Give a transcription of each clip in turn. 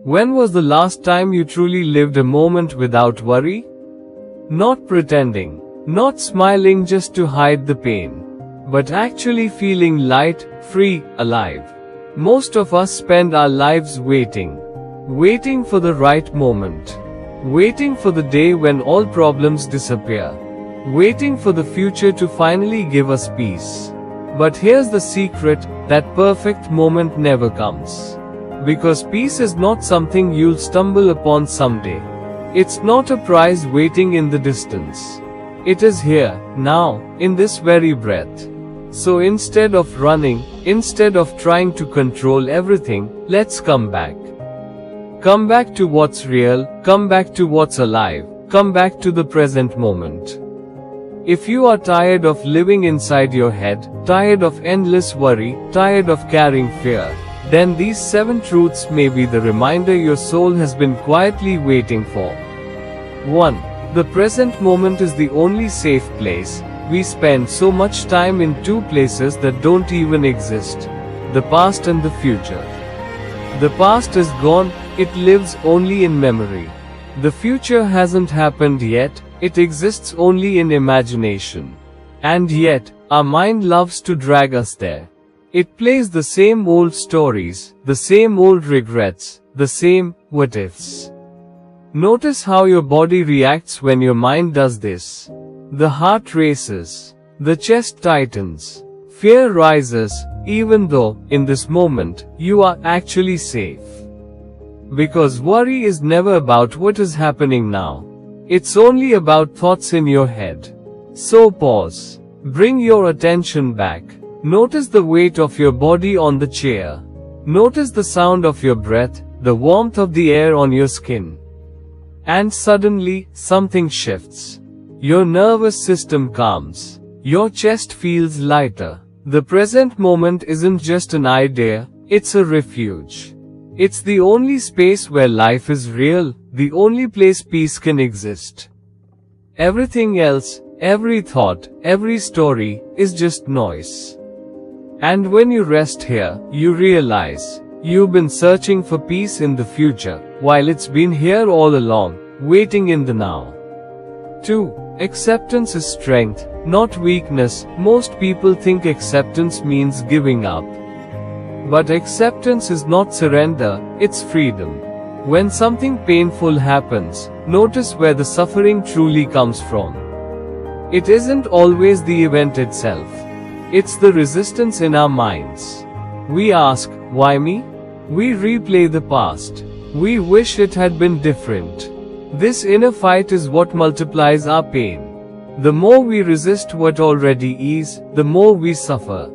When was the last time you truly lived a moment without worry? Not pretending, not smiling just to hide the pain, but actually feeling light, free, alive. Most of us spend our lives waiting for the right moment, waiting for the day when all problems disappear, waiting for the future to finally give us peace. But here's the secret, that perfect moment never comes. Because peace is not something you'll stumble upon someday. It's not a prize waiting in the distance. It is here, now, in this very breath. So instead of running, instead of trying to control everything, let's come back. Come back to what's real, come back to what's alive, come back to the present moment. If you are tired of living inside your head, tired of endless worry, tired of carrying fear, then these 7 truths may be the reminder your soul has been quietly waiting for. 1. The present moment is the only safe place. We spend so much time in 2 places that don't even exist: the past and the future. The past is gone, it lives only in memory. The future hasn't happened yet, it exists only in imagination. And yet, our mind loves to drag us there. It plays the same old stories, the same old regrets, the same what-ifs. Notice how your body reacts when your mind does this. The heart races, the chest tightens, fear rises, even though, in this moment, you are actually safe. Because worry is never about what is happening now. It's only about thoughts in your head. So pause. Bring your attention back. Notice the weight of your body on the chair. Notice the sound of your breath, the warmth of the air on your skin. And suddenly, something shifts. Your nervous system calms. Your chest feels lighter. The present moment isn't just an idea, it's a refuge. It's the only space where life is real, the only place peace can exist. Everything else, every thought, every story, is just noise. And when you rest here, you realize, you've been searching for peace in the future, while it's been here all along, waiting in the now. 2. Acceptance is strength, not weakness. Most people think acceptance means giving up. But acceptance is not surrender, it's freedom. When something painful happens, notice where the suffering truly comes from. It isn't always the event itself. It's the resistance in our minds. We ask, why me? We replay the past. We wish it had been different. This inner fight is what multiplies our pain. The more we resist what already is, the more we suffer.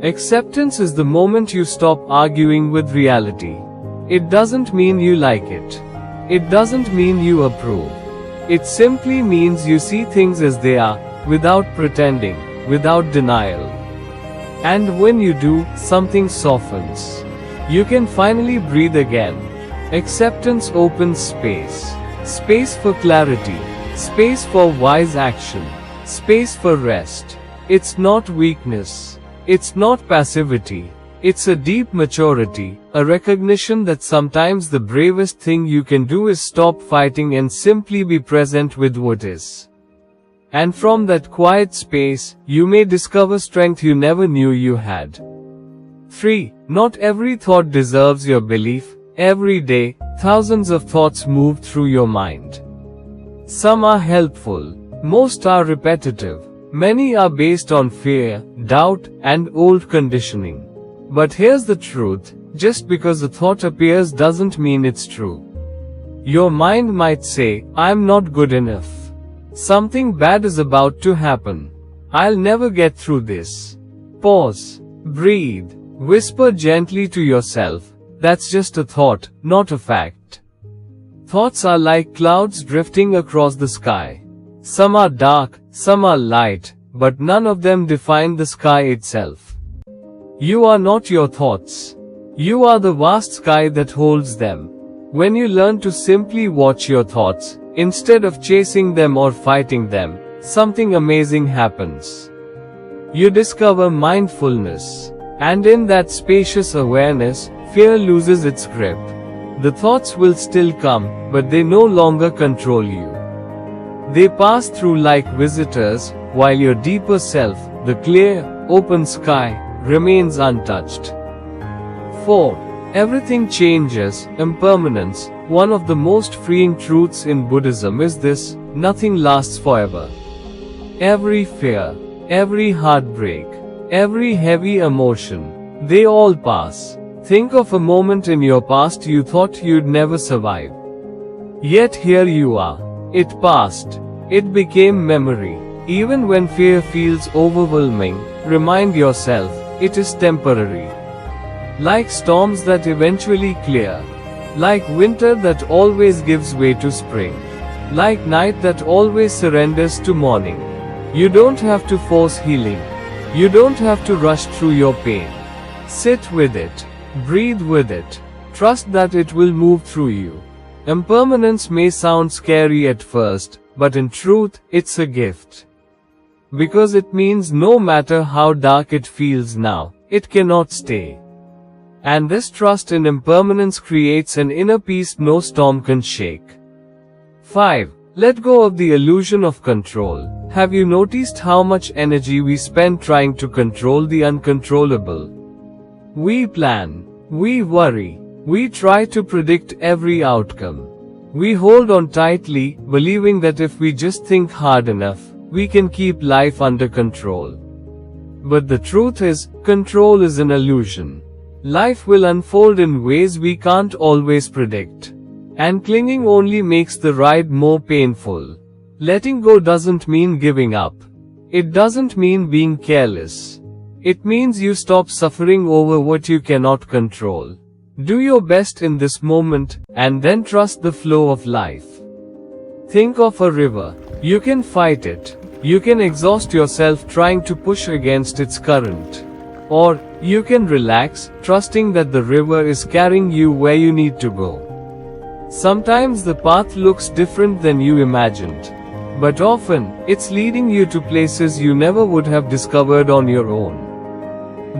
Acceptance is the moment you stop arguing with reality. It doesn't mean you like it. It doesn't mean you approve. It simply means you see things as they are, without pretending, without denial. And when you do, something softens. You can finally breathe again. Acceptance opens space. Space for clarity. Space for wise action. Space for rest. It's not weakness. It's not passivity. It's a deep maturity, a recognition that sometimes the bravest thing you can do is stop fighting and simply be present with what is. And from that quiet space, you may discover strength you never knew you had. 3. Not every thought deserves your belief. Every day, thousands of thoughts move through your mind. Some are helpful. Most are repetitive. Many are based on fear, doubt, and old conditioning. But here's the truth, just because a thought appears doesn't mean it's true. Your mind might say, I'm not good enough. Something bad is about to happen. I'll never get through this. Pause. Breathe. Whisper gently to yourself, that's just a thought, not a fact. Thoughts are like clouds drifting across the sky. Some are dark, some are light, but none of them define the sky itself. You are not your thoughts. You are the vast sky that holds them. When you learn to simply watch your thoughts, instead of chasing them or fighting them, something amazing happens. You discover mindfulness. And in that spacious awareness, fear loses its grip. The thoughts will still come, but they no longer control you. They pass through like visitors, while your deeper self, the clear, open sky, remains untouched. 4. Everything changes, impermanence. One of the most freeing truths in Buddhism is this: nothing lasts forever. Every fear, every heartbreak, every heavy emotion, they all pass. Think of a moment in your past you thought you'd never survive. Yet here you are. It passed. It became memory. Even when fear feels overwhelming, remind yourself, it is temporary. Like storms that eventually clear. Like winter that always gives way to spring. Like night that always surrenders to morning. You don't have to force healing. You don't have to rush through your pain. Sit with it. Breathe with it. Trust that it will move through you. Impermanence may sound scary at first, but in truth, it's a gift. Because it means no matter how dark it feels now, it cannot stay. And this trust in impermanence creates an inner peace no storm can shake. 5. Let go of the illusion of control. Have you noticed how much energy we spend trying to control the uncontrollable? We plan, we worry, we try to predict every outcome. We hold on tightly, believing that if we just think hard enough, we can keep life under control. But the truth is, control is an illusion. Life will unfold in ways we can't always predict. And clinging only makes the ride more painful. Letting go doesn't mean giving up. It doesn't mean being careless. It means you stop suffering over what you cannot control. Do your best in this moment, and then trust the flow of life. Think of a river. You can fight it. You can exhaust yourself trying to push against its current. Or, you can relax, trusting that the river is carrying you where you need to go. Sometimes the path looks different than you imagined. But often, it's leading you to places you never would have discovered on your own.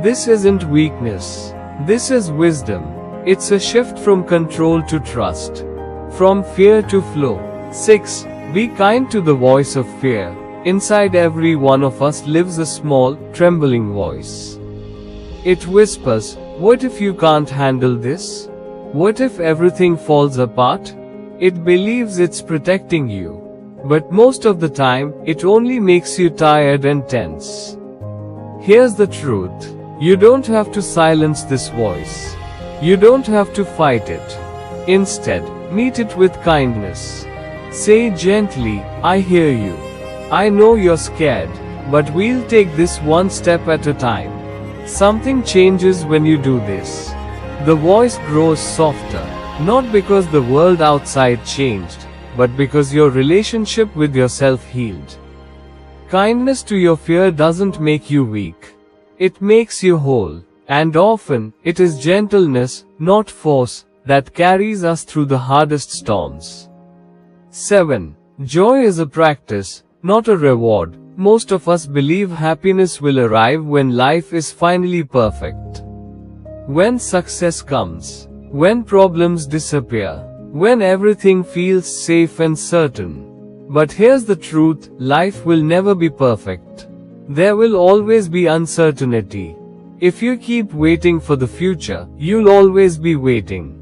This isn't weakness. This is wisdom. It's a shift from control to trust. From fear to flow. 6. Be kind to the voice of fear. Inside every one of us lives a small, trembling voice. It whispers, what if you can't handle this? What if everything falls apart? It believes it's protecting you. But most of the time, it only makes you tired and tense. Here's the truth. You don't have to silence this voice. You don't have to fight it. Instead, meet it with kindness. Say gently, I hear you. I know you're scared, but we'll take this one step at a time. Something changes when you do this. The voice grows softer, not because the world outside changed, but because your relationship with yourself healed. Kindness to your fear doesn't make you weak. It makes you whole. And often, it is gentleness, not force, that carries us through the hardest storms. 7. Joy is a practice, not a reward. Most of us believe happiness will arrive when life is finally perfect. When success comes. When problems disappear. When everything feels safe and certain. But here's the truth, life will never be perfect. There will always be uncertainty. If you keep waiting for the future, you'll always be waiting.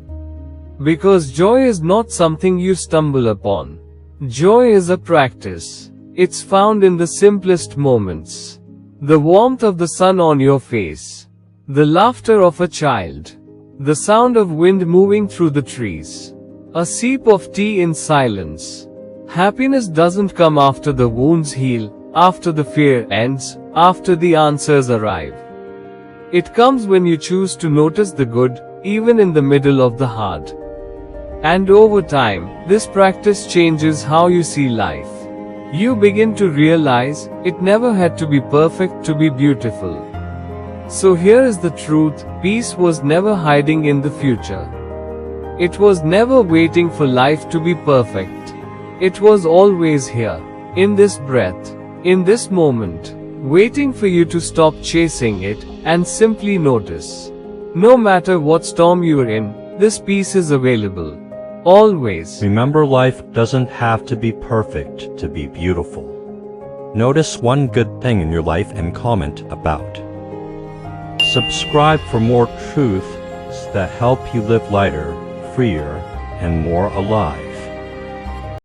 Because joy is not something you stumble upon. Joy is a practice. It's found in the simplest moments. The warmth of the sun on your face. The laughter of a child. The sound of wind moving through the trees. A sip of tea in silence. Happiness doesn't come after the wounds heal, after the fear ends, after the answers arrive. It comes when you choose to notice the good, even in the middle of the hard. And over time, this practice changes how you see life. You begin to realize, it never had to be perfect to be beautiful. So here is the truth, peace was never hiding in the future. It was never waiting for life to be perfect. It was always here, in this breath, in this moment, waiting for you to stop chasing it, and simply notice. No matter what storm you're in, This peace is available. Always. Remember, life doesn't have to be perfect to be beautiful. Notice one good thing in your life and comment about. Subscribe for more truths that help you live lighter, freer, and more alive.